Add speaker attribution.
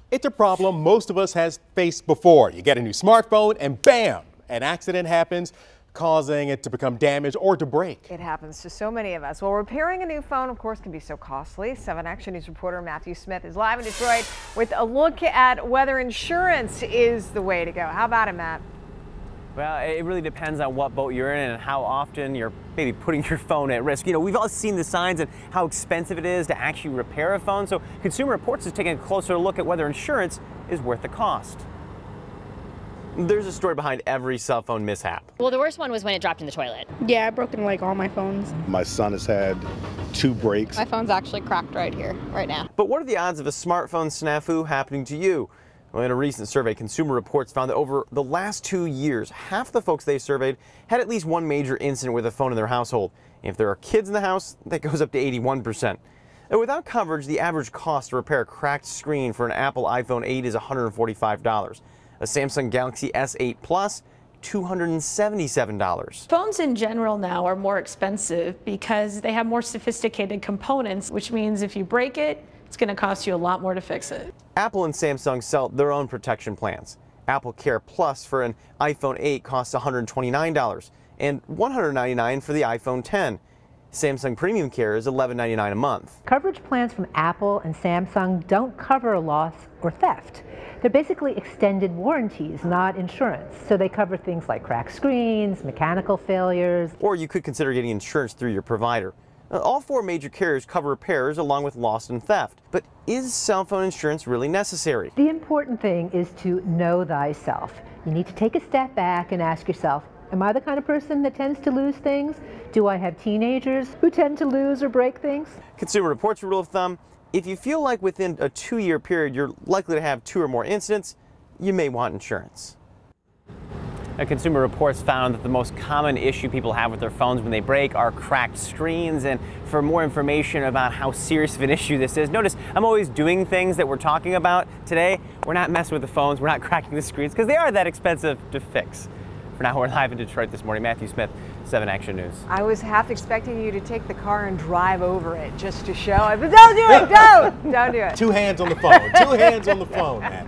Speaker 1: It's a problem most of us has faced before. You get a new smartphone and bam, an accident happens, causing it to become damaged or to break.
Speaker 2: It happens to so many of us. Well, repairing a new phone, of course, can be so costly. 7 Action News reporter Matthew Smith is live in Detroit with a look at whether insurance is the way to go. How about it, Matt?
Speaker 3: Well, it really depends on what boat you're in and how often you're maybe putting your phone at risk. You know, we've all seen the signs and how expensive it is to actually repair a phone. So Consumer Reports is taking a closer look at whether insurance is worth the cost. There's a story behind every cell phone mishap.
Speaker 4: Well, the worst one was when it dropped in the toilet.
Speaker 5: Yeah, I've broken like all my phones.
Speaker 6: My son has had 2 breaks.
Speaker 5: My phone's actually cracked right here, right now.
Speaker 3: But what are the odds of a smartphone snafu happening to you? Well, in a recent survey, Consumer Reports found that over the last 2 years, half the folks they surveyed had at least one major incident with a phone in their household. And if there are kids in the house, that goes up to 81%. And without coverage, the average cost to repair a cracked screen for an Apple iPhone 8 is $145. A Samsung Galaxy S8 Plus, $277.
Speaker 7: Phones in general now are more expensive because they have more sophisticated components, which means if you break it, it's going to cost you a lot more to fix it.
Speaker 3: Apple and Samsung sell their own protection plans. Apple Care Plus for an iPhone 8 costs $129 and $199 for the iPhone 10. Samsung Premium Care is $11.99 a month.
Speaker 8: Coverage plans from Apple and Samsung don't cover loss or theft. They're basically extended warranties, not insurance. So they cover things like cracked screens, mechanical failures.
Speaker 3: Or you could consider getting insurance through your provider. All 4 major carriers cover repairs along with loss and theft. But is cell phone insurance really necessary?
Speaker 8: The important thing is to know thyself. You need to take a step back and ask yourself, am I the kind of person that tends to lose things? Do I have teenagers who tend to lose or break things?
Speaker 3: Consumer Reports rule of thumb, if you feel like within a 2-year period you're likely to have 2 or more incidents, you may want insurance. Consumer Reports found that the most common issue people have with their phones when they break are cracked screens. And for more information about how serious of an issue this is, notice I'm always doing things that we're talking about today. We're not messing with the phones, we're not cracking the screens, because they are that expensive to fix. For now, we're live in Detroit this morning. Matthew Smith, 7 Action News.
Speaker 2: I was half expecting you to take the car and drive over it just to show it, but don't do it, don't do it.
Speaker 1: 2 hands on the phone, 2 hands on the phone, Matt.